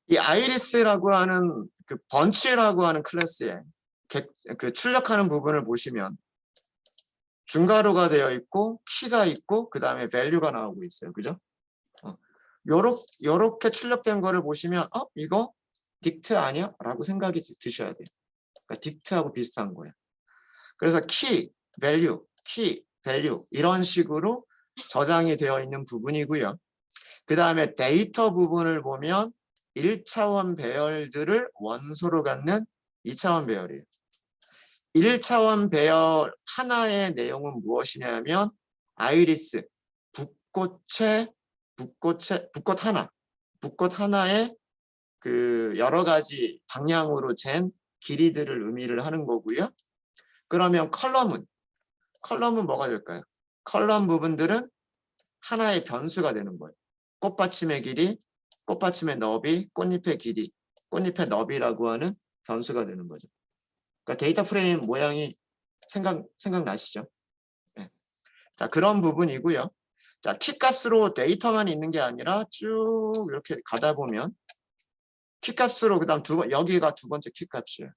이 아이리스라고 하는 그 번치라고 하는 클래스에 그 출력하는 부분을 보시면 중괄호가 되어 있고 키가 있고 그 다음에 value가 나오고 있어요. 그죠? 요렇게 출력된 거를 보시면 이거 딕트 아니야? 라고 생각이 드셔야 돼요. 그러니까 딕트하고 비슷한 거예요. 그래서 키, value, 키, value 이런 식으로 저장이 되어 있는 부분이고요. 그 다음에 데이터 부분을 보면 1차원 배열들을 원소로 갖는 2차원 배열이에요. 1차원 배열 하나의 내용은 무엇이냐면 아이리스, 붓꽃 하나의 그 여러 가지 방향으로 잰 길이들을 의미를 하는 거고요. 그러면 컬럼은 뭐가 될까요? 컬럼 부분들은 하나의 변수가 되는 거예요. 꽃받침의 길이, 꽃받침의 너비, 꽃잎의 길이, 꽃잎의 너비라고 하는 변수가 되는 거죠. 그러니까 데이터 프레임 모양이 생각나시죠? 네. 자, 그런 부분이고요. 자, 키 값으로 데이터만 있는 게 아니라 쭉 이렇게 가다 보면 키 값으로 그다음 여기가 두 번째 키 값이에요.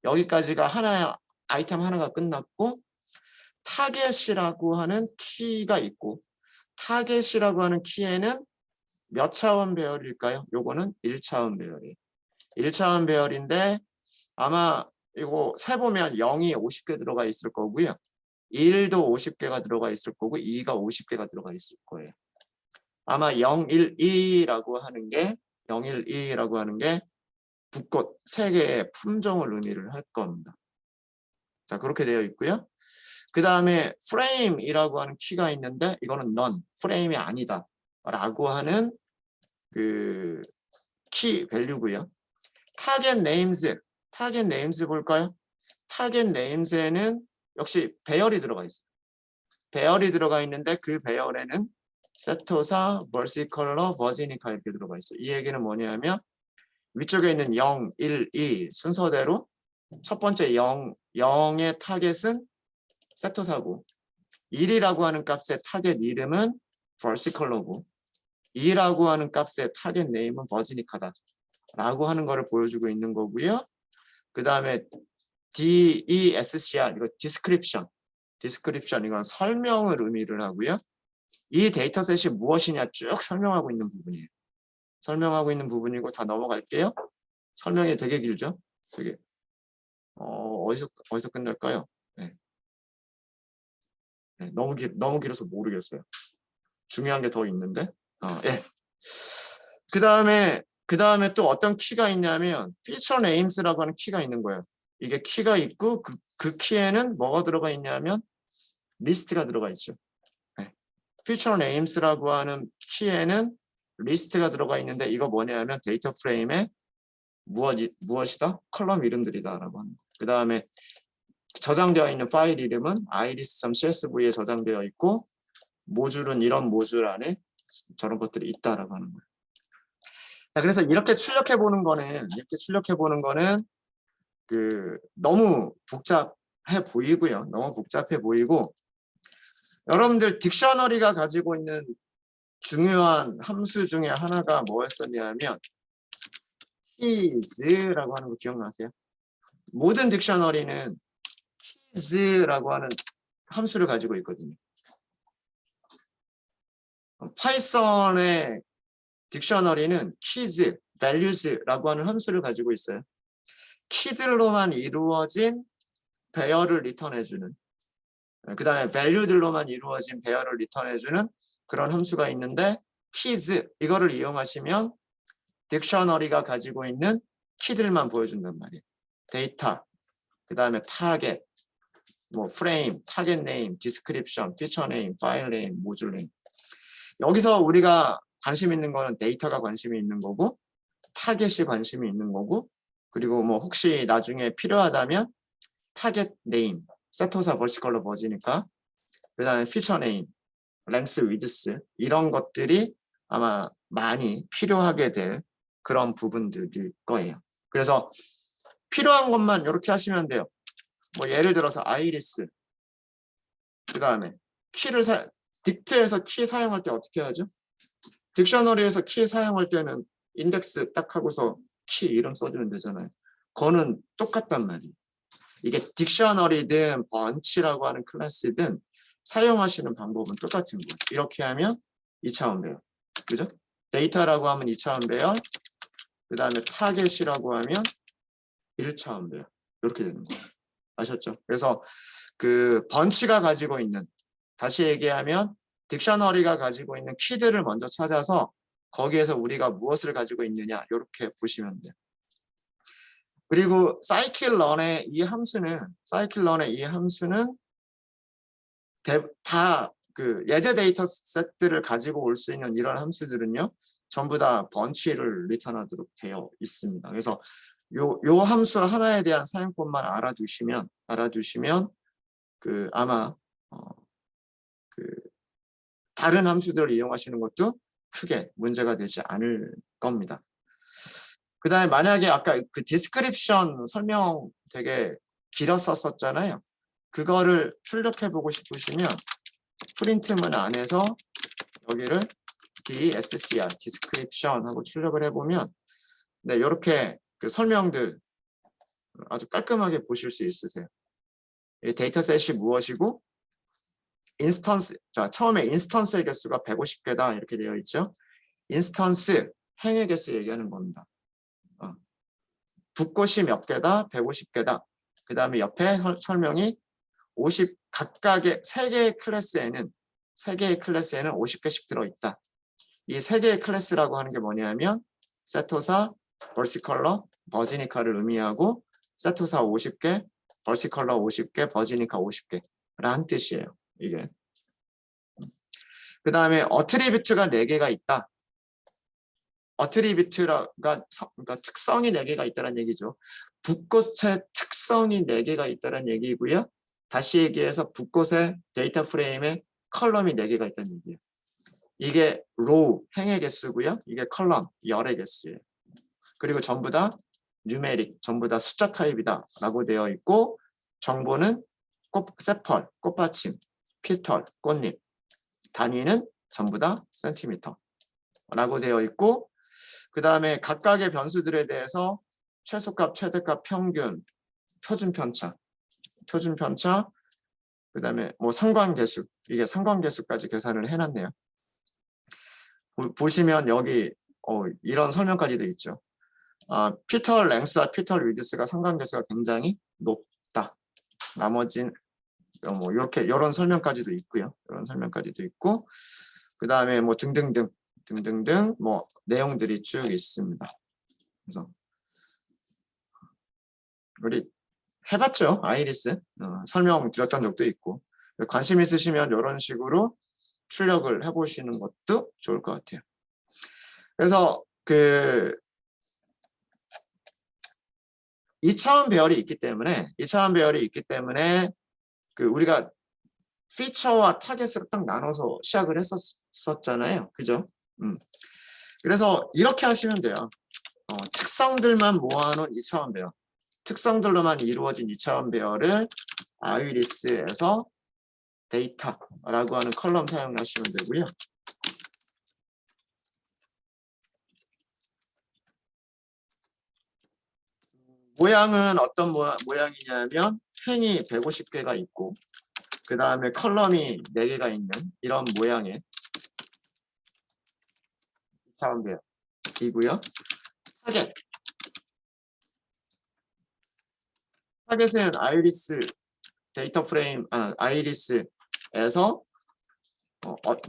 여기까지가 아이템 하나가 끝났고 타겟이라고 하는 키가 있고 타겟이라고 하는 키에는 몇 차원 배열일까요? 요거는 1차원 배열이에요. 1차원 배열인데 아마 이거 세보면 0이 50개 들어가 있을 거고요. 1도 50개가 들어가 있을 거고 2가 50개가 들어가 있을 거예요. 아마 012라고 하는 게 붓꽃 3개의 품종을 의미를 할 겁니다. 자, 그렇게 되어 있고요. 그 다음에 frame이라고 하는 키가 있는데 이거는 none, 프레임이 아니다 라고 하는 그 키 밸류고요. target names 볼까요? target names에는 역시 배열이 들어가 있어요. 배열이 들어가 있는데 그 배열에는 세토사, 버시컬러, 버지니카 이렇게 들어가 있어요. 이 얘기는 뭐냐면 위쪽에 있는 0, 1, 2 순서대로 첫 번째 0의 타겟은 세토사고 1이라고 하는 값의 타겟 이름은 버시컬러고 2라고 하는 값의 타겟 네임은 버지니카다 라고 하는 거를 보여주고 있는 거고요. 그 다음에 DESCR 이거 디스크립션 이건 설명을 의미를 하고요. 이 데이터셋이 무엇이냐 쭉 설명하고 있는 부분이에요. 설명하고 있는 부분이고 다 넘어갈게요. 설명이 되게 길죠? 되게 어디서 끝날까요? 네. 네, 너무 길어서 모르겠어요. 중요한 게 더 있는데. 예. 그 다음에 또 어떤 키가 있냐면 feature names라고 하는 키가 있는 거예요. 이게 키가 있고 그 키에는 뭐가 들어가 있냐면 리스트가 들어가 있죠. 네. feature names라고 하는 키에는 리스트가 들어가 있는데 이거 뭐냐면 데이터 프레임에 무엇이다? 컬럼 이름들이다라고 하는 거. 그 다음에 저장되어 있는 파일 이름은 iris.csv에 저장되어 있고 모듈은 이런 모듈 안에 저런 것들이 있다라고 하는 거예요. 자, 그래서 이렇게 출력해 보는 거는 너무 복잡해 보이고요. 너무 복잡해 보이고 여러분들 딕셔너리가 가지고 있는 중요한 함수 중에 하나가 뭐였었냐면 keys라고 하는 거 기억나세요? 모든 딕셔너리는 keys라고 하는 함수를 가지고 있거든요. 파이썬의 딕셔너리는 keys, values라고 하는 함수를 가지고 있어요. 키들로만 이루어진 배열을 리턴해주는 그 다음에 value들로만 이루어진 배열을 리턴해주는 그런 함수가 있는데 keys 이거를 이용하시면 딕셔너리가 가지고 있는 키들만 보여준단 말이에요. 데이터, 그 다음에 타겟, 뭐 프레임, 타겟 네임, 디스크립션, 피처 네임, 파일 네임, 모듈 네임. 여기서 우리가 관심 있는 거는 데이터가 관심이 있는 거고 타겟이 관심이 있는 거고 그리고 뭐 혹시 나중에 필요하다면 타겟 네임, 세토사 버시컬러 버지니까 그 다음에 피처 네임, 랭스 위드스 이런 것들이 아마 많이 필요하게 될 그런 부분들일 거예요. 그래서 필요한 것만 이렇게 하시면 돼요. 뭐 예를 들어서 아이리스 그 다음에 딕트에서 키 사용할 때 어떻게 하죠? 딕셔너리에서 키 사용할 때는 인덱스 딱 하고서 키 이름 써주면 되잖아요. 그거는 똑같단 말이에요. 이게 딕셔너리든 번치라고 하는 클래스든 사용하시는 방법은 똑같은 거예요. 이렇게 하면 2차원 배열. 그죠? 데이터라고 하면 2차원 배열. 그 다음에 타겟이라고 하면 1차원 배열. 이렇게 되는 거예요. 아셨죠? 그래서 그 번치가 가지고 있는, 다시 얘기하면 딕셔너리가 가지고 있는 키들을 먼저 찾아서 거기에서 우리가 무엇을 가지고 있느냐 이렇게 보시면 돼요. 그리고 scikit-learn의 이 함수는 다 그 예제 데이터 셋들을 가지고 올 수 있는 이런 함수들은요, 전부 다 번치를 리턴하도록 되어 있습니다. 그래서 요 함수 하나에 대한 사용법만 알아두시면 그 아마 그 다른 함수들을 이용하시는 것도 크게 문제가 되지 않을 겁니다. 그 다음에 만약에 아까 그 디스크립션 설명 되게 길었었잖아요. 그거를 출력해보고 싶으시면 프린트문 안에서 여기를 DSCR, 디스크립션 하고 출력을 해보면 네, 이렇게 그 설명들 아주 깔끔하게 보실 수 있으세요. 이 데이터셋이 무엇이고 인스턴스, 자 처음에 인스턴스의 개수가 150개다 이렇게 되어 있죠. 인스턴스 행의 개수 얘기하는 겁니다. 붓꽃이 몇 개다? 150개다. 그 다음에 옆에 설명이 50 각각의 3개의 클래스에는 50개씩 들어있다. 이 3개의 클래스라고 하는 게 뭐냐면 세토사, 버시컬러, 버지니카를 의미하고 세토사 50개, 버시컬러 50개, 버지니카 50개 라는 뜻이에요. 이게. 그 다음에 어트리뷰트가 4개가 있다. 어트리뷰트가 그러니까 특성이 4개가 있다는 얘기죠. 붓꽃의 특성이 4개가 있다는 얘기고요. 다시 얘기해서 붓꽃의 데이터 프레임에 컬럼이 4개가 있다는 얘기예요. 이게 로우, 행의 개수고요. 이게 컬럼, 열의 개수예요. 그리고 전부 다 뉴메릭, 전부 다 숫자 타입이다 라고 되어 있고 정보는 세펄, 꽃받침, 피털, 꽃잎, 단위는 전부 다 센티미터 라고 되어 있고 그 다음에 각각의 변수들에 대해서 최소값, 최대값, 평균, 표준편차, 그 다음에 뭐 상관계수, 이게 상관계수까지 계산을 해놨네요. 보시면 여기 이런 설명까지도 있죠. 피터 랭스와 피터 위드스가 상관계수가 굉장히 높다. 나머진 뭐 이렇게 이런 설명까지도 있고요. 이런 설명까지도 있고 그 다음에 뭐 등등등 뭐 내용들이 쭉 있습니다. 그래서 우리 해봤죠. 아이리스 설명 드렸던 적도 있고 관심 있으시면 이런 식으로 출력을 해보시는 것도 좋을 것 같아요. 그래서 그 2차원 배열이 있기 때문에 그 우리가 피처와 타겟으로 딱 나눠서 시작을 했었잖아요. 그죠? 그래서 이렇게 하시면 돼요. 특성들만 모아놓은 2차원 배열. 특성들로만 이루어진 2차원 배열을 아이리스에서 데이터라고 하는 컬럼 사용하시면 되고요. 모양은 어떤 모양이냐면 행이 150개가 있고 그 다음에 컬럼이 4개가 있는 이런 모양의 2차원 배열이고요. 타겟은 아이리스 데이터 프레임, 아이리스에서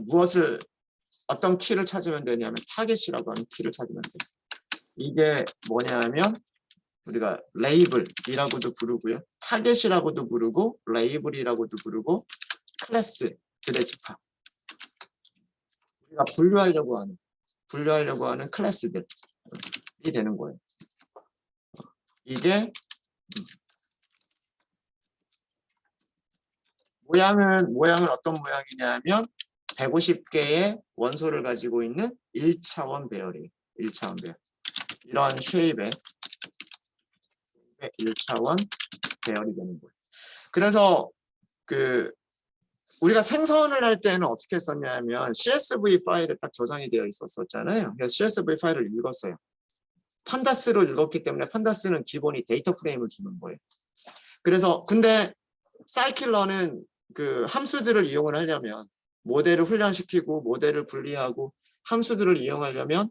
무엇을 어떤 키를 찾으면 되냐면 타겟이라고 하는 키를 찾으면 돼요. 이게 뭐냐면 우리가 레이블이라고도 부르고요. 타겟이라고도 부르고 레이블이라고도 부르고 클래스들의 집합. 우리가 분류하려고 하는 클래스들이 되는 거예요. 이게 모양은 어떤 모양이냐면 150개의 원소를 가지고 있는 1차원 배열이에요. 1차원 배열. 이런 쉐입의 1차원 배열이 되는 거예요. 그래서 그 우리가 생성을 할 때는 어떻게 했었냐면 CSV 파일에 딱 저장이 되어 있었잖아요. 그래서 CSV 파일을 읽었어요. 판다스로 읽었기 때문에 판다스는 기본이 데이터 프레임을 주는 거예요. 그래서 근데 사이클러는 그 함수들을 이용을 하려면 모델을 훈련시키고 모델을 분리하고 함수들을 이용하려면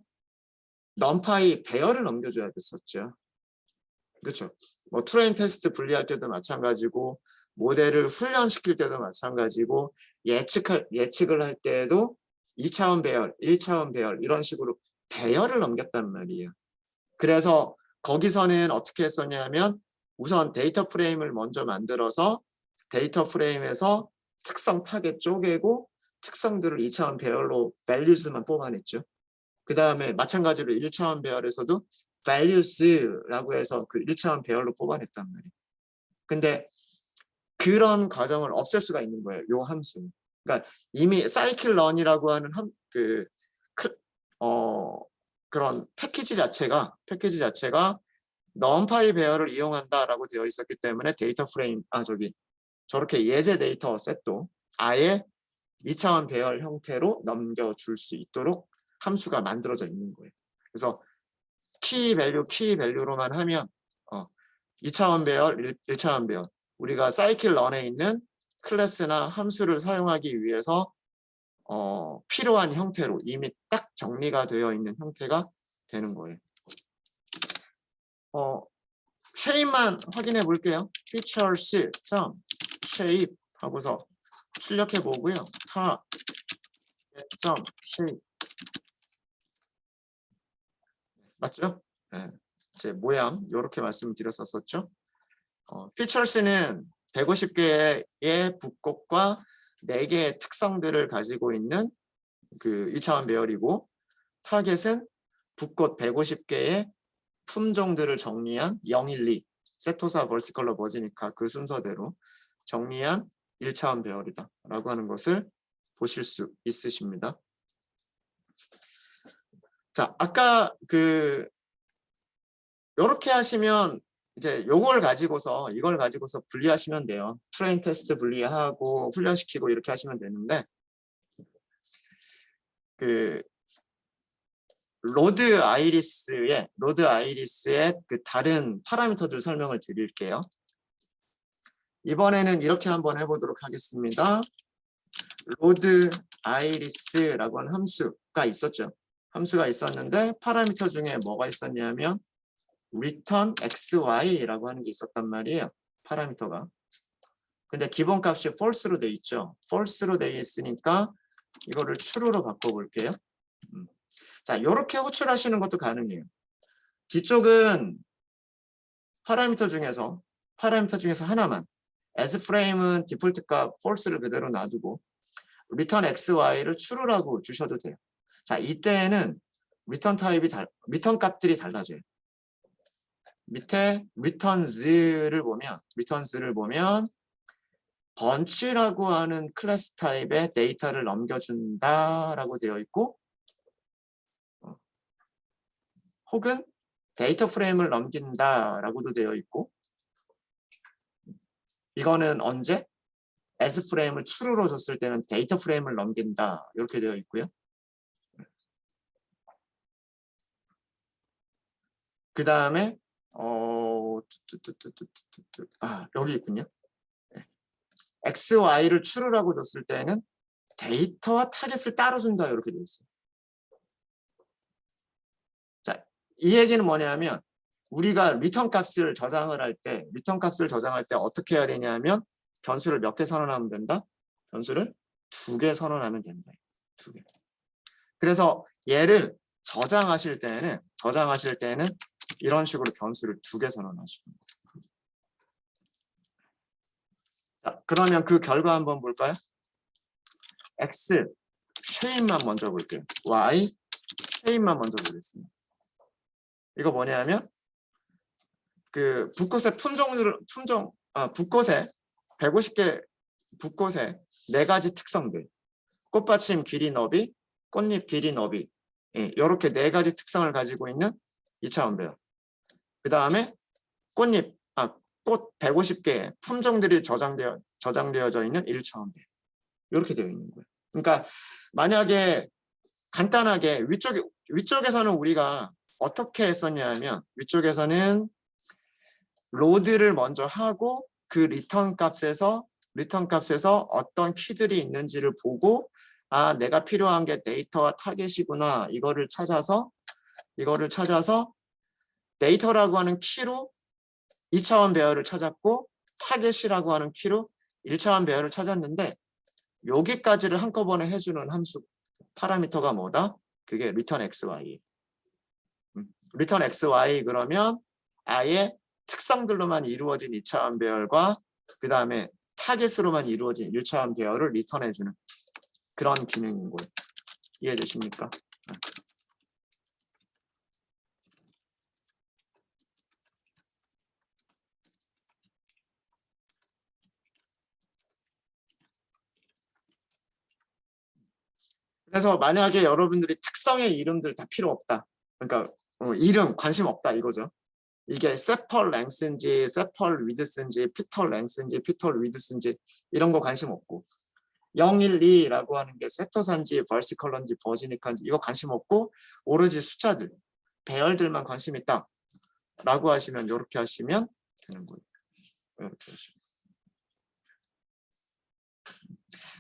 넘파이 배열을 넘겨줘야 됐었죠. 그렇죠. 뭐 트레인 테스트 분리할 때도 마찬가지고 모델을 훈련시킬 때도 마찬가지고 예측을 할 때도 2차원 배열, 1차원 배열 이런 식으로 배열을 넘겼단 말이에요. 그래서 거기서는 어떻게 했었냐면 우선 데이터 프레임을 먼저 만들어서 데이터 프레임에서 특성 타겟 쪼개고 특성들을 2차원 배열로 values만 뽑아냈죠. 그 다음에 마찬가지로 1차원 배열에서도 values라고 해서 그 1차원 배열로 뽑아냈단 말이에요. 근데 그런 과정을 없앨 수가 있는 거예요. 요 함수는. 그러니까 이미 scikit-learn이라고 하는 그런 패키지 자체가 numpy 배열을 이용한다라고 되어 있었기 때문에 데이터 프레임 저렇게 예제 데이터 셋도 아예 2차원 배열 형태로 넘겨줄 수 있도록 함수가 만들어져 있는 거예요. 그래서 키 밸류로만 하면 2차원 배열, 1차원 배열 우리가 scikit-learn에 있는 클래스나 함수를 사용하기 위해서 필요한 형태로 이미 딱 정리가 되어 있는 형태가 되는 거예요. 쉐입만 확인해 볼게요. features, shape 하고서 출력해 보고요. shape 맞죠? 네. 제 모양 이렇게 말씀드렸었죠. features는 150개의 붓꽃과 4개의 특성들을 가지고 있는 그 2차원 배열이고 타겟은 붓꽃 150개의 품종들을 정리한 012 세토사 버티컬러 버지니카 그 순서대로 정리한 1차원 배열이다 라고 하는 것을 보실 수 있으십니다. 자, 아까 이렇게 하시면 이제 이걸 가지고서 분리하시면 돼요. 트레인 테스트 분리하고 훈련시키고 이렇게 하시면 되는데 그 로드 아이리스의 그 다른 파라미터들 설명을 드릴게요. 이번에는 이렇게 한번 해보도록 하겠습니다. 로드 아이리스라고 하는 함수가 있었죠. 함수가 있었는데 파라미터 중에 뭐가 있었냐면 return xy라고 하는 게 있었단 말이에요. 파라미터가. 근데 기본값이 false로 돼 있죠. false로 돼 있으니까 이거를 true로 바꿔볼게요. 자, 이렇게 호출하시는 것도 가능해요. 뒤쪽은 파라미터 중에서 하나만 asFrame은 디폴트 값 false를 그대로 놔두고 return xy를 true라고 주셔도 돼요. 자, 이때에는 return 값들이 달라져요. 밑에 returns를 보면 bunch라고 하는 클래스 타입의 데이터를 넘겨준다라고 되어 있고 혹은 데이터 프레임을 넘긴다라고도 되어 있고 이거는 언제? as 프레임을 true로 줬을 때는 데이터 프레임을 넘긴다 이렇게 되어 있고요. 그 다음에 여기 있군요. XY를 true라고 줬을 때는 데이터와 타겟을 따로 준다 이렇게 되어 있어요. 자, 이 얘기는 뭐냐면 우리가 리턴 값을 저장을 할 때 어떻게 해야 되냐면 변수를 몇 개 선언하면 된다? 변수를 2개 선언하면 된다. 2개. 그래서 얘를 저장하실 때는 이런 식으로 변수를 2개 선언하시는 거예요. 자, 그러면 그 결과 한번 볼까요? X 쉐입만 먼저 볼게요. Y 쉐입만 먼저 보겠습니다. 이거 뭐냐면 그 붓꽃의 붓꽃에 150개 붓꽃에 4가지 특성들 꽃받침 길이 너비, 꽃잎 길이 너비 이렇게 4가지 특성을 가지고 있는 2차원 배열. 그 다음에 꽃 150개의 품종들이 저장되어져 있는 1차원 배열. 이렇게 되어 있는 거예요. 그러니까 만약에 간단하게 위쪽에서는 우리가 어떻게 했었냐면 위쪽에서는 로드를 먼저 하고 그 리턴 값에서 어떤 키들이 있는지를 보고 아 내가 필요한 게 데이터와 타겟이구나 이거를 찾아서 데이터라고 하는 키로 2차원 배열을 찾았고 타겟이라고 하는 키로 1차원 배열을 찾았는데 여기까지를 한꺼번에 해주는 함수 파라미터가 뭐다? 그게 return xy. return xy 그러면 아예 특성들로만 이루어진 2차원 배열과 그 다음에 타겟으로만 이루어진 1차원 배열을 리턴해주는 그런 기능인 거예요. 이해되십니까? 그래서 만약에 여러분들이 특성의 이름들 다 필요 없다. 그러니까 이름 관심 없다 이거죠. 이게 세펄 랭스인지 세펄 위드스인지 피털 랭스인지 피털 위드스인지 이런 거 관심 없고 012라고 하는 게 세터산지 벌시컬러인지 버지니카인지 이거 관심 없고 오로지 숫자들 배열들만 관심 있다 라고 하시면 이렇게 하시면 되는 거예요. 이렇게 하시면.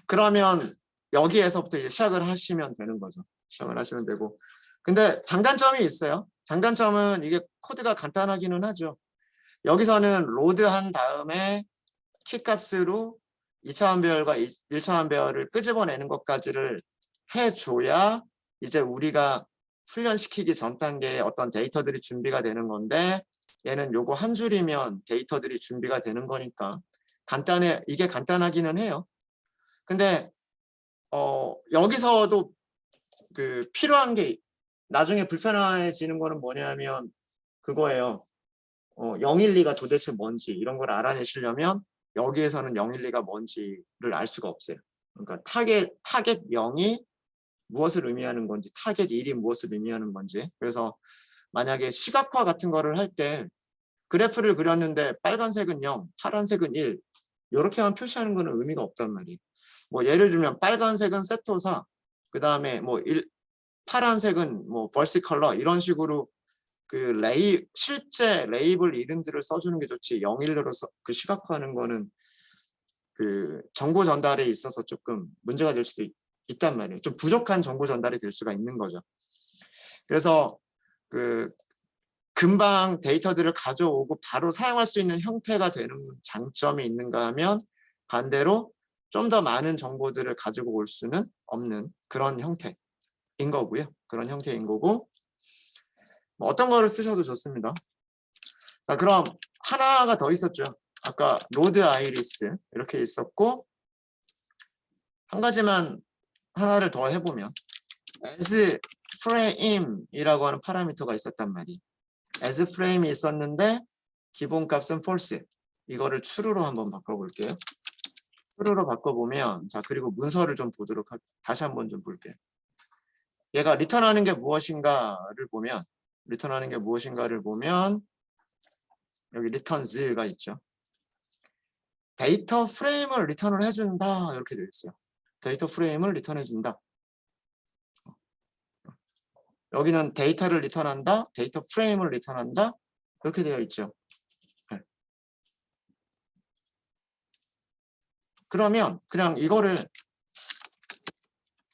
그러면 여기에서부터 이제 시작을 하시면 되는 거죠. 시작을 하시면 되고 근데 장단점이 있어요. 장단점은 이게 코드가 간단하기는 하죠. 여기서는 로드한 다음에 키값으로 2차원 배열과 1차원 배열을 끄집어내는 것까지를 해줘야 이제 우리가 훈련시키기 전 단계에 어떤 데이터들이 준비가 되는 건데 얘는 요거 한 줄이면 데이터들이 준비가 되는 거니까 이게 간단하기는 해요. 근데 여기서도 그 필요한 게 나중에 불편해지는 거는 뭐냐면 그거예요. 012가 도대체 뭔지 이런 걸 알아내시려면 여기에서는 012가 뭔지를 알 수가 없어요. 그러니까 타겟 0이 무엇을 의미하는 건지 타겟 1이 무엇을 의미하는 건지 그래서 만약에 시각화 같은 거를 할 때 그래프를 그렸는데 빨간색은 0, 파란색은 1 이렇게만 표시하는 거는 의미가 없단 말이에요. 뭐 예를 들면 빨간색은 세토사 그 다음에 뭐 파란색은 뭐 벌시 컬러 이런 식으로 그 실제 레이블 이름들을 써주는 게 좋지 011로서 그 시각화하는 거는 그 정보 전달에 있어서 조금 문제가 될 수도 있단 말이에요. 좀 부족한 정보 전달이 될 수가 있는 거죠. 그래서 그 금방 데이터들을 가져오고 바로 사용할 수 있는 형태가 되는 장점이 있는가 하면 반대로 좀 더 많은 정보들을 가지고 올 수는 없는 그런 형태인 거고요. 그런 형태인 거고 뭐 어떤 거를 쓰셔도 좋습니다. 자, 그럼 하나가 더 있었죠. 아까 로드 아이리스 이렇게 있었고 한 가지만 하나를 더 해보면 as frame이라고 하는 파라미터가 있었단 말이에요. as frame이 있었는데 기본값은 false. 이거를 true로 한번 바꿔볼게요. true로 바꿔보면 자 그리고 문서를 좀 보도록 할게요. 다시 한번 좀 볼게요. 얘가 리턴하는 게 무엇인가를 보면 여기 returns가 있죠. 데이터 프레임을 리턴을 해준다 이렇게 되어 있어요. 데이터 프레임을 리턴해준다. 여기는 데이터를 리턴한다, 데이터 프레임을 리턴한다 이렇게 되어 있죠. 네. 그러면 그냥 이거를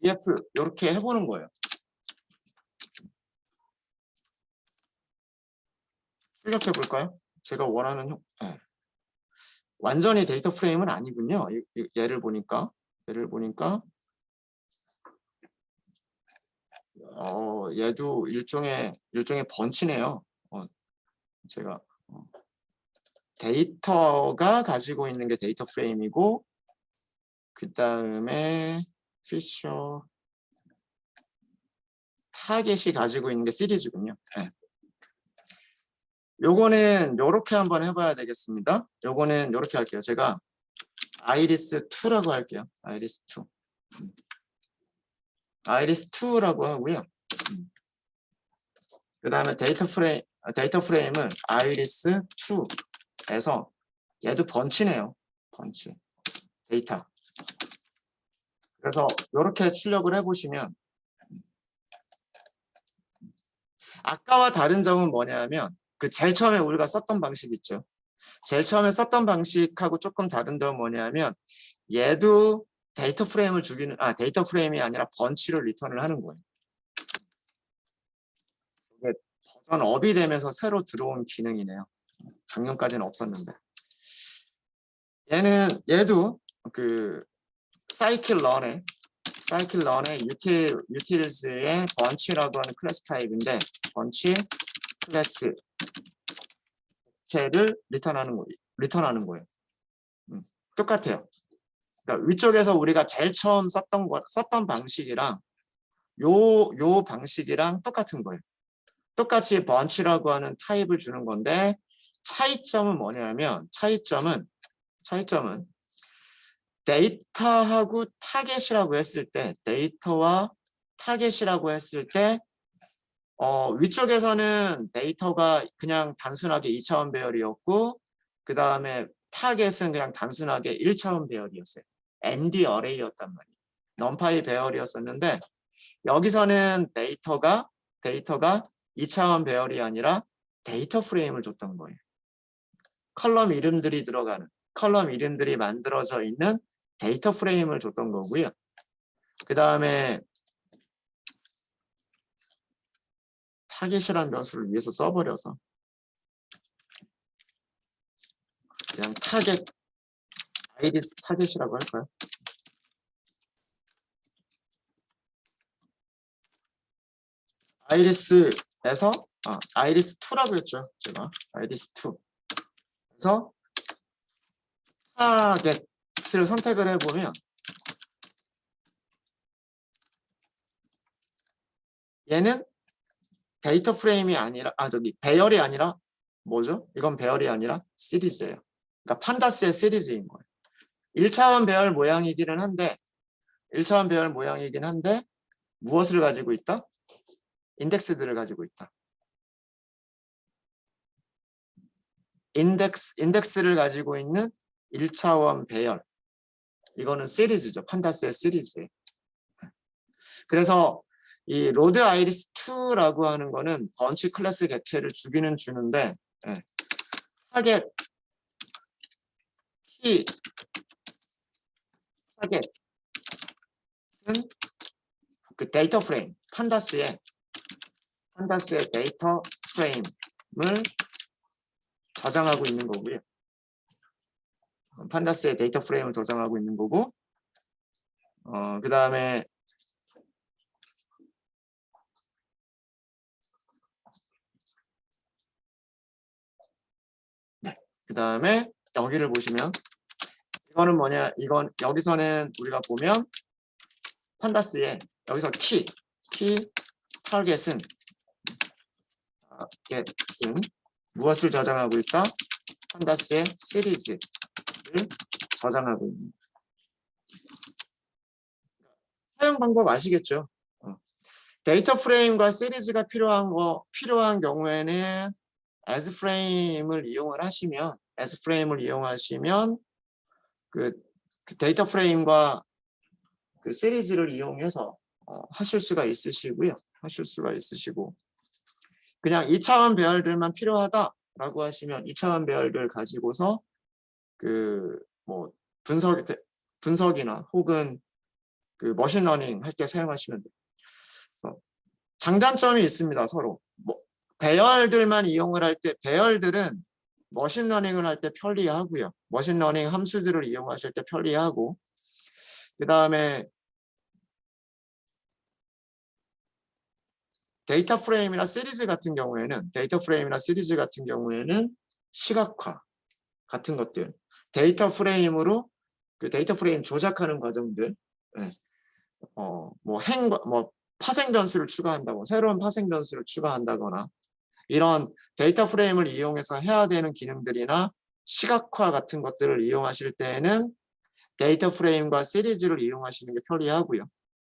df 이렇게 해보는 거예요. 출력해 볼까요? 제가 원하는 네. 완전히 데이터 프레임은 아니군요. 얘를 보니까 얘도 일종의 번치네요. 제가 데이터가 가지고 있는 게 데이터 프레임이고 그 다음에 피처 타겟이 가지고 있는 게 시리즈군요. 네. 요거는 요렇게 한번 해봐야 되겠습니다. 요거는 요렇게 할게요. 제가 아이리스2라고 할게요. 아이리스2. 아이리스2라고 하고요. 그 다음에 데이터 프레임은 아이리스2에서 얘도 번치네요. 번치. 데이터. 그래서 이렇게 출력을 해보시면 아까와 다른 점은 뭐냐면 그 제일 처음에 우리가 썼던 방식 있죠. 제일 처음에 썼던 방식하고 조금 다른 점은 뭐냐면 얘도 데이터 프레임을 데이터 프레임이 아니라 번치를 리턴을 하는 거예요. 이게 버전 업이 되면서 새로 들어온 기능이네요. 작년까지는 없었는데. 얘도 그 사이클 런의 유틸즈의 번치라고 하는 클래스 타입인데 번치 클래스 를 리턴하는 거예요. 똑같아요. 그러니까 위쪽에서 우리가 제일 처음 썼던 방식이랑 요 방식이랑 똑같은 거예요. 똑같이 번치라고 하는 타입을 주는 건데 차이점은 뭐냐면 차이점은 데이터하고 타겟이라고 했을 때 데이터와 타겟이라고 했을 때 위쪽에서는 데이터가 그냥 단순하게 2차원 배열이었고 그 다음에 타겟은 그냥 단순하게 1차원 배열이었어요. ND 어레이였단 말이에요. 넘파이 배열이었었는데 여기서는 데이터가 2차원 배열이 아니라 데이터 프레임을 줬던 거예요. 컬럼 이름들이 만들어져 있는 데이터 프레임을 줬던 거고요. 그 다음에 타겟이라는 변수를 위해서 써버려서 그냥 타겟 아이디스 타겟이라고 할까요? 아이리스에서 아이리스2라고 했죠. 제가 아이리스2 그래서 타겟을 선택을 해보면 얘는 데이터 프레임이 아니라 배열이 아니라 뭐죠? 이건 배열이 아니라 시리즈예요. 그러니까 판다스의 시리즈인 거예요. 1차원 배열 모양이기는 한데 무엇을 가지고 있다? 인덱스들을 가지고 있다. 인덱스를 가지고 있는 1차원 배열. 이거는 시리즈죠. 판다스의 시리즈예요. 그래서 이 로드 아이리스 2라고 하는 거는 번치 클래스 객체를 주는데 타겟은 그 데이터 프레임, 판다스의 데이터 프레임을 저장하고 있는 거고요. 판다스의 데이터 프레임을 저장하고 있는 거고, 그 다음에 여기를 보시면 이거는 뭐냐? 여기서는 우리가 보면 판다스의 여기서 키 타겟은 무엇을 저장하고 있다? 판다스의 시리즈를 저장하고 있는. 사용 방법 아시겠죠? 데이터 프레임과 시리즈가 필요한 경우에는 as 프레임을 이용하시면 그 데이터 프레임과 그 시리즈를 이용해서 하실 수가 있으시고 그냥 2차원 배열들만 필요하다라고 하시면 2차원 배열들 가지고서 그 뭐 분석이나 혹은 그 머신러닝 할 때 사용하시면 돼요. 장단점이 있습니다. 서로 배열들만 이용을 할 때 배열들은 머신러닝을 할 때 편리하고요. 머신러닝 함수들을 이용하실 때 편리하고 그 다음에 데이터 프레임이나 시리즈 같은 경우에는 시각화 같은 것들 데이터 프레임으로 그 데이터 프레임 조작하는 과정들 파생 변수를 추가한다고 새로운 파생 변수를 추가한다거나 이런 데이터 프레임을 이용해서 해야 되는 기능들이나 시각화 같은 것들을 이용하실 때에는 데이터 프레임과 시리즈를 이용하시는 게 편리하고요.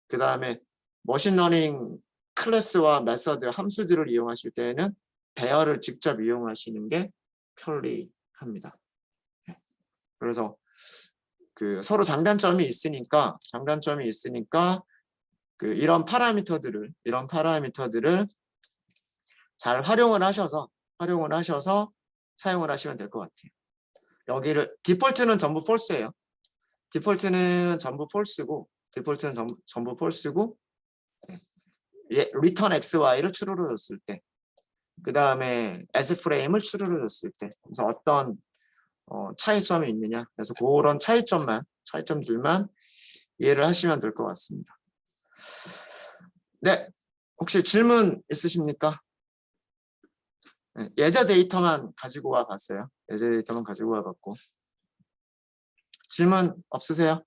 그 다음에 머신러닝 클래스와 메서드 함수들을 이용하실 때에는 배열을 직접 이용하시는 게 편리합니다. 그래서 그 서로 장단점이 있으니까 이런 파라미터들을 잘 활용을 하셔서 사용을 하시면 될 것 같아요. 여기를 디폴트는 전부 false예요. 디폴트는 전부 false고 return xy를 true로 줬을 때, 그 다음에 as frame을 true로 줬을 때, 그래서 어떤 차이점이 있느냐, 그래서 그런 차이점들만 이해를 하시면 될 것 같습니다. 네, 혹시 질문 있으십니까? 네, 예제 데이터만 가지고 와 봤어요. 예제 데이터만 가지고 와 봤고 질문 없으세요?